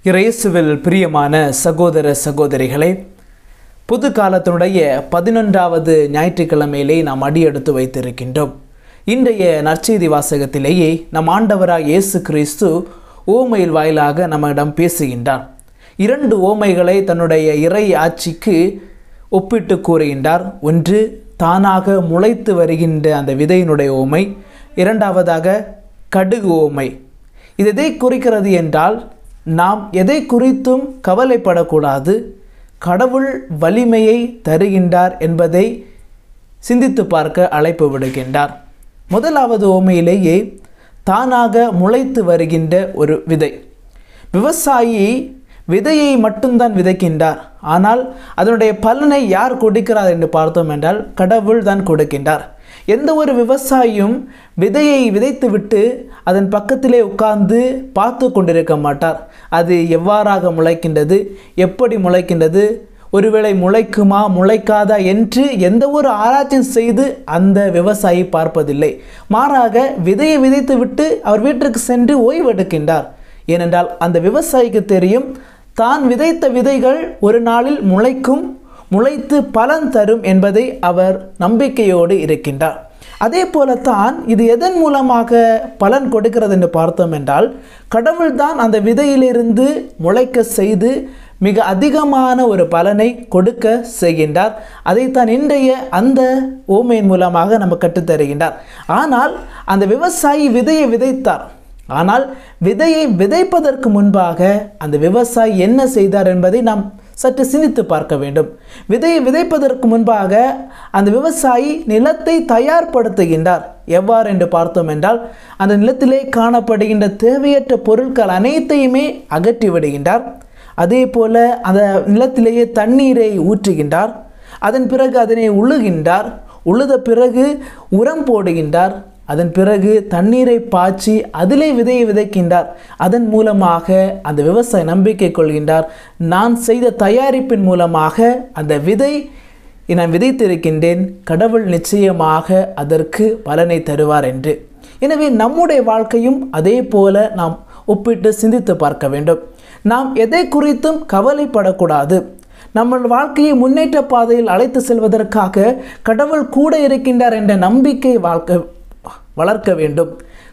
இயேசுவில் பிரியமான சகோதர சகோதரிகளே, புது காலத்தினுடைய 11வது ஞாயிற்றுக்கிழமையிலே நாம் அடியெடுத்து வைத்திருக்கின்றோம். இன்றைய நற்செய்தி வாசகத்திலேயே நம் ஆண்டவராய் இயேசு கிறிஸ்து ஓமையில் வாயிலாக நம்மிடம் பேசுகின்றார். 2 ஓமைகளை தன்னுடைய இறை ஆட்சிக்கு ஒப்பிட்டு கூறுகின்றார். ஒன்று தானாக முளைத்து வருகின்ற அந்த விதையினுடைய ஓமை, இரண்டாவதாக கடுகு ஓமை. இது எதை குறிக்கிறது என்றால், நாம் எதை குறித்தும் கவலைப்படக்கூடாது, கடவுள் வலிமையை தருகின்றார் என்பதை சிந்தித்து பார்க்க அழைப்பு விடுகின்றார். முதலாவது ஓமையிலேயே தானாக முளைத்து வருகின்ற ஒரு விதை. விவசாயி விதையை மட்டும்தான் விதைக்கின்றார், ஆனால் அதனுடைய பலனை யார் கொடுக்கிறார் என்று பார்த்தோம் என்றால் கடவுள் தான் கொடுக்கின்றார். எந்த ஒரு விவசாயியும் விதையை விதைத்துவிட்டு அதன் பக்கத்திலே உட்கார்ந்து பார்த்து கொண்டிருக்க மாட்டார். அது எவ்வாறாக முளைக்கின்றது, எப்படி முளைக்கின்றது, ஒருவேளை முளைக்குமா முளைக்காதா என்று எந்த ஒரு ஆராய்ச்சியும் செய்து அந்த விவசாயி பார்ப்பதில்லை. மாறாக விதையை விதைத்துவிட்டு அவர் வீட்டிற்கு சென்று ஓய்வெடுக்கின்றார். ஏனென்றால் அந்த விவசாயிக்கு தெரியும், தான் விதைத்த விதைகள் ஒரு நாளில் முளைக்கும், முளைத்து பலன் தரும் என்பதை அவர் நம்பிக்கையோடு இருக்கின்றார். அதே போலத்தான் இது எதன் மூலமாக பலன் கொடுக்கிறது என்று பார்த்தோம் என்றால், கடவுள்தான் அந்த விதையிலிருந்து முளைக்க செய்து மிக அதிகமான ஒரு பலனை கொடுக்க செய்கின்றார். அதைத்தான் இன்றைய அந்த ஓமையின் மூலமாக நம்ம கற்றுத்தருகின்றார். ஆனால் அந்த விவசாயி விதையை விதைத்தார். ஆனால் விதையை விதைப்பதற்கு முன்பாக அந்த விவசாயி என்ன செய்தார் என்பதை நாம் சற்று சிந்தித்து பார்க்க வேண்டும். விதையை விதைப்பதற்கு முன்பாக அந்த விவசாயி நிலத்தை தயார்படுத்துகின்றார். எவ்வாறு என்று பார்த்தோம் என்றால், அந்த நிலத்திலே காணப்படுகின்ற தேவையற்ற பொருட்கள் அனைத்தையுமே அகற்றி விடுகின்றார். அதே போல அந்த நிலத்திலேயே தண்ணீரை ஊற்றுகின்றார். அதன் பிறகு அதனை உழுகின்றார். உழுத பிறகு உரம் போடுகின்றார். அதன் பிறகு தண்ணீரை பாய்ச்சி அதிலே விதையை விதைக்கின்றார். அதன் மூலமாக அந்த விவசாயி நம்பிக்கை கொள்கின்றார், நான் செய்த தயாரிப்பின் மூலமாக அந்த விதை நான் விதைத்திருக்கின்றேன், கடவுள் நிச்சயமாக அதற்கு பலனை தருவார் என்று. எனவே நம்முடைய வாழ்க்கையும் அதே போல நாம் ஒப்பிட்டு சிந்தித்து பார்க்க வேண்டும். நாம் எதை குறித்தும் கவலைப்படக்கூடாது. நம்ம வாழ்க்கையை முன்னேற்ற பாதையில் அழைத்து செல்வதற்காக கடவுள் கூட இருக்கின்றார் என்ற நம்பிக்கை வளர்க்க வேண்டும்.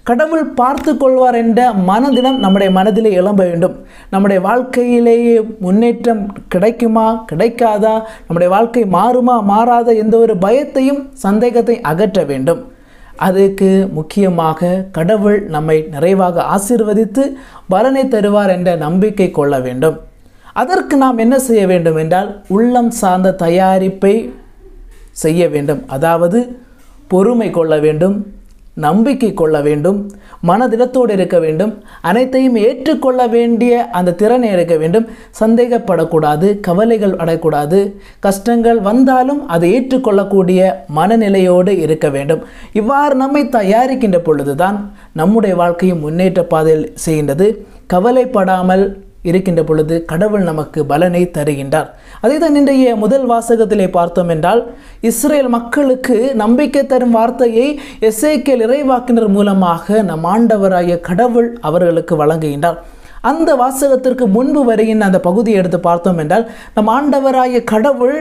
கடவுள் பார்த்து கொள்வார் என்ற மனதினம் நம்முடைய மனதிலே எழும்ப வேண்டும். நம்முடைய வாழ்க்கையிலேயே முன்னேற்றம் கிடைக்குமா கிடைக்காதா, நம்முடைய வாழ்க்கை மாறுமா மாறாத எந்த ஒரு பயத்தையும் சந்தேகத்தை அகற்ற வேண்டும். அதுக்கு முக்கியமாக கடவுள் நம்மை நிறைவாக ஆசீர்வதித்து பலனை தருவார் என்ற நம்பிக்கை கொள்ள வேண்டும். அதற்கு நாம் என்ன செய்ய வேண்டும் என்றால், உள்ளம் சார்ந்த தயாரிப்பை செய்ய வேண்டும். அதாவது பொறுமை கொள்ள வேண்டும், நம்பிக்கை கொள்ள வேண்டும், மனதிடத்தோடு இருக்க வேண்டும், அனைத்தையும் ஏற்றுக்கொள்ள வேண்டிய அந்த திறனை இருக்க வேண்டும். சந்தேகப்படக்கூடாது, கவலைகள் அடையக்கூடாது. கஷ்டங்கள் வந்தாலும் அதை ஏற்றுக்கொள்ளக்கூடிய மனநிலையோடு இருக்க வேண்டும். இவ்வாறு நம்மை தயாரிக்கின்ற பொழுதுதான் நம்முடைய வாழ்க்கையும் முன்னேற்ற பாதையில் செய்கின்றது. கவலைப்படாமல் இருக்கின்ற பொழுது கடவுள் நமக்கு பலனை தருகின்றார். அதை தான் இன்றைய முதல் வாசகத்திலே பார்த்தோம் என்றால், இஸ்ரேல் மக்களுக்கு நம்பிக்கை தரும் வார்த்தையை எசேக்கியேல் இறைவாக்கினர் மூலமாக நம் ஆண்டவராகிய கடவுள் அவர்களுக்கு வழங்குகின்றார். அந்த வாசகத்திற்கு முன்பு வருகின்ற அந்த பகுதியை எடுத்து பார்த்தோம் என்றால், நம் ஆண்டவராகிய கடவுள்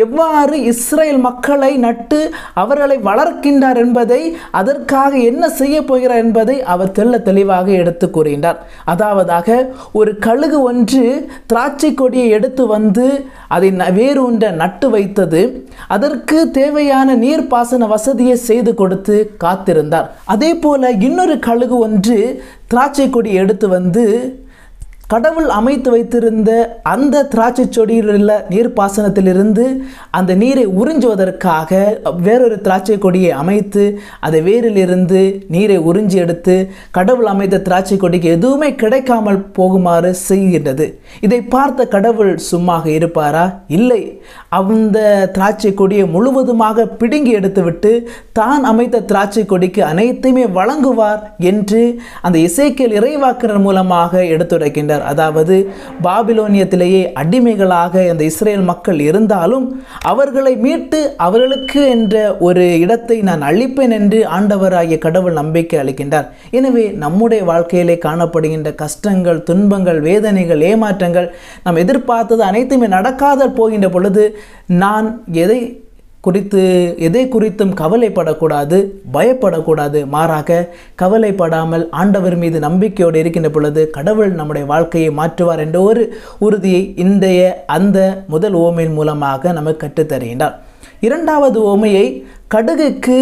எவ்வாறு இஸ்ரேல் மக்களை நட்டு அவர்களை வளர்க்கின்றார் என்பதை, அதற்காக என்ன செய்ய போகிறார் என்பதை அவர் தெளிவாக எடுத்து கூறுகின்றார். அதாவதாக ஒரு கழுகு ஒன்று திராட்சை கொடியை எடுத்து வந்து அதை வேரூன்ற நட்டு வைத்தது. அதற்கு தேவையான நீர்ப்பாசன வசதியை செய்து கொடுத்து காத்திருந்தார். அதே போல இன்னொரு கழுகு ஒன்று திராட்சை கொடி எடுத்து வந்து கடவுள் அமைத்து வைத்திருந்த அந்த திராட்சை செடியில் உள்ள நீர்ப்பாசனத்திலிருந்து அந்த நீரை உறிஞ்சுவதற்காக வேறொரு திராட்சை கொடியை அமைத்து அதை வேரிலிருந்து நீரை உறிஞ்சி எடுத்து கடவுள் அமைத்த திராட்சை கொடிக்கு எதுவுமே கிடைக்காமல் போகுமாறு செய்கின்றது. இதை பார்த்த கடவுள் சும்மாக இருப்பாரா? இல்லை. அந்த திராட்சை கொடியை முழுவதுமாக பிடுங்கி எடுத்துவிட்டு தான் அமைத்த திராட்சை கொடிக்கு அனைத்தையுமே வழங்குவார் என்று அந்த எசேக்கியேல் இறைவாக்கினர் மூலமாக எடுத்துரைக்கின்றார். செய்தார். அதாவது பாபிலோனியத்திலேயே அடிமைகளாக அந்த இஸ்ரேல் மக்கள் இருந்தாலும் அவர்களை மீட்டு அவர்களுக்கு என்ற ஒரு இடத்தை நான் அளிப்பேன் என்று ஆண்டவராகிய கடவுள் நம்பிக்கை அளிக்கின்றார். எனவே நம்முடைய வாழ்க்கையிலே காணப்படுகின்ற கஷ்டங்கள், துன்பங்கள், வேதனைகள், ஏமாற்றங்கள், நாம் எதிர்பார்த்தது அனைத்துமே நடக்காத போகின்ற பொழுது நான் எதை குறித்தும் கவலைப்படக்கூடாது, பயப்படக்கூடாது. மாறாக கவலைப்படாமல் ஆண்டவர் மீது நம்பிக்கையோடு இருக்கின்ற பொழுது கடவுள் நம்முடைய வாழ்க்கையை மாற்றுவார் என்ற ஒரு உறுதியை இன்றைய அந்த முதல் ஓமையின் மூலமாக நமக்கு கற்றுத்தருகின்றார். இரண்டாவது ஓமையை கடுகுக்கு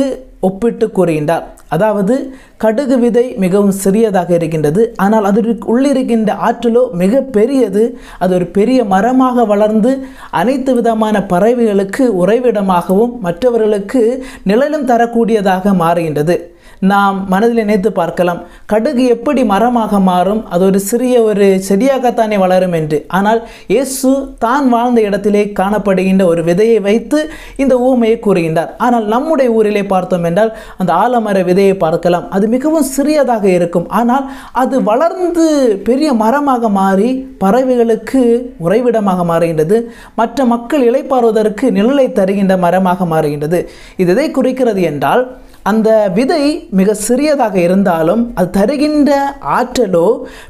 ஒப்பிட்டு கூறுகின்றார். அதாவது கடுகு விதை மிகவும் சிறியதாக இருக்கின்றது, ஆனால் அதற்கு உள்ளிருக்கின்ற ஆற்றலோ மிக பெரியது. அது ஒரு பெரிய மரமாக வளர்ந்து அனைத்து விதமான பறவைகளுக்கு உறைவிடமாகவும் மற்றவர்களுக்கு நிழலும் தரக்கூடியதாக மாறுகின்றது. நாம் மனதில் நினைத்து பார்க்கலாம், கடுகு எப்படி மரமாக மாறும்? அது ஒரு சிறிய ஒரு செடியாகத்தானே வளரும் என்று. ஆனால் இயேசு தான் வாழ்ந்த இடத்திலே காணப்படுகின்ற ஒரு விதையை வைத்து இந்த ஊமையை கூறுகின்றார். ஆனால் நம்முடைய ஊரிலே பார்த்தோம் என்றால் அந்த ஆலமர விதையை பார்க்கலாம். அது மிகவும் சிறியதாக இருக்கும், ஆனால் அது வளர்ந்து பெரிய மரமாக மாறி பறவைகளுக்கு உறைவிடமாக மாறுகின்றது. மற்ற மக்கள் இளைப்பாறுவதற்கு நிழலை தருகின்ற மரமாக மாறுகின்றது. இது எதை குறிக்கிறது என்றால், அந்த விதை மிக சிறியதாக இருந்தாலும் அது தருகின்ற ஆற்றலோ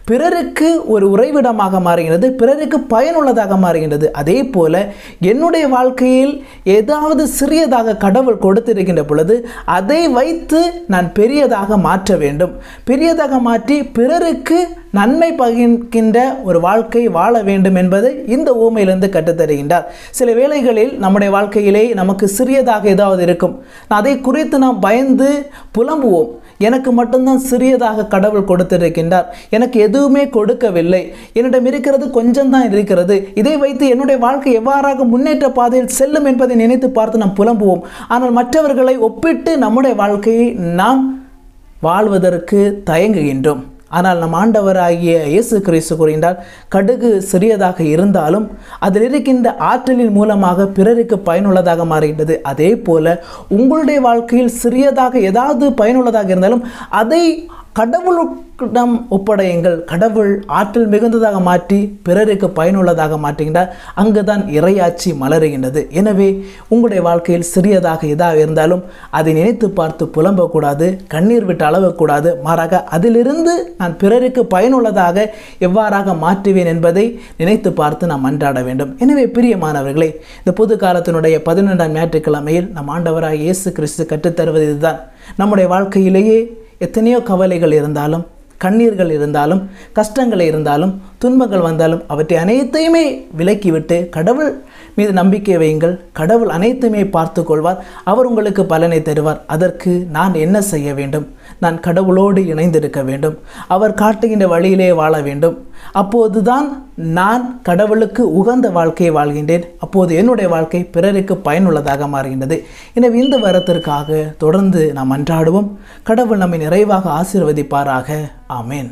பிறருக்கு ஒரு உறைவிடமாக மாறுகிறது, பிறருக்கு பயனுள்ளதாக மாறுகின்றது. அதே போல என்னுடைய வாழ்க்கையில் ஏதாவது சிறியதாக கடவுள் கொடுத்திருக்கின்ற பொழுது அதை வைத்து நான் பெரியதாக மாற்ற வேண்டும். பெரியதாக மாற்றி பிறருக்கு நன்மை பகிர்கின்ற ஒரு வாழ்க்கை வாழ வேண்டும் என்பதை இந்த ஊமையிலிருந்து கற்றுத்தருகின்றார். சில வேளைகளில் நம்முடைய வாழ்க்கையிலே நமக்கு சிறியதாக ஏதாவது இருக்கும், அதை குறித்து நாம் பயந்து புலம்புவோம். எனக்கு மட்டும்தான் சிறியதாக கடவுள் கொடுத்திருக்கின்றார், எனக்கு எதுவுமே கொடுக்கவில்லை, என்னிடம் இருக்கிறது கொஞ்சம் தான் இருக்கிறது, இதை வைத்து என்னுடைய வாழ்க்கை எவ்வாறாக முன்னேற்ற பாதையில் செல்லும் என்பதை நினைத்து பார்த்து நாம் புலம்புவோம். ஆனால் மற்றவர்களை ஒப்பிட்டு நம்முடைய வாழ்க்கையை நாம் வாழ்வதற்கு தயங்குகின்றோம். ஆனால் நம் ஆண்டவராகிய இயேசு கிறிஸ்து கூறுகின்றார், கடுகு சிறியதாக இருந்தாலும் அதில் இருக்கின்ற ஆற்றலின் மூலமாக பிறருக்கு பயனுள்ளதாக மாறுகின்றது. அதே போல உங்களுடைய வாழ்க்கையில் சிறியதாக ஏதாவது பயனுள்ளதாக இருந்தாலும் அதை கடவுளிடம் ஒப்படையுங்கள். கடவுள் ஆற்றல் மிகுந்ததாக மாற்றி பிறருக்கு பயனுள்ளதாக மாற்றுகின்றார். அங்குதான் இறையாட்சி மலருகின்றது. எனவே உங்களுடைய வாழ்க்கையில் சிறியதாக எதாக இருந்தாலும் அதை நினைத்து பார்த்து புலம்பக்கூடாது, கண்ணீர் விட்டு அளவக்கூடாது. மாறாக அதிலிருந்து நான் பிறருக்கு பயனுள்ளதாக எவ்வாறாக மாற்றுவேன் என்பதை நினைத்து பார்த்து நாம் அன்றாட வேண்டும். எனவே பிரியமானவர்களே, இந்த புது காலத்தினுடைய 11ஆம் ஞாயிற்றுக்கிழமையில் நம் ஆண்டவராக இயேசு கிறிஸ்து கற்றுத்தருவது இதுதான். நம்முடைய வாழ்க்கையிலேயே எத்தனையோ கவலைகள் இருந்தாலும், கண்ணீர்கள் இருந்தாலும், கஷ்டங்கள் இருந்தாலும், துன்பங்கள் வந்தாலும் அவற்றை அனைத்தையுமே விலக்கிவிட்டு கடவுள் மீது நம்பிக்கை வையுங்கள். கடவுள் அனைத்துமே பார்த்து கொள்வார். அவர் உங்களுக்கு பலனை தருவார். அதற்கு நான் என்ன செய்ய வேண்டும்? நான் கடவுளோடு இணைந்திருக்க வேண்டும். அவர் காட்டுகின்ற வழியிலே வாழ வேண்டும். அப்போதுதான் நான் கடவுளுக்கு உகந்த வாழ்க்கையை வாழ்கின்றேன். அப்போது என்னுடைய வாழ்க்கை பிறருக்கு பயனுள்ளதாக மாறுகின்றது. எனவே இந்த வரத்திற்காக தொடர்ந்து நாம் அன்றாடுவோம். கடவுள் நம்மை நிறைவாக ஆசீர்வதிப்பாராக. ஆமேன்.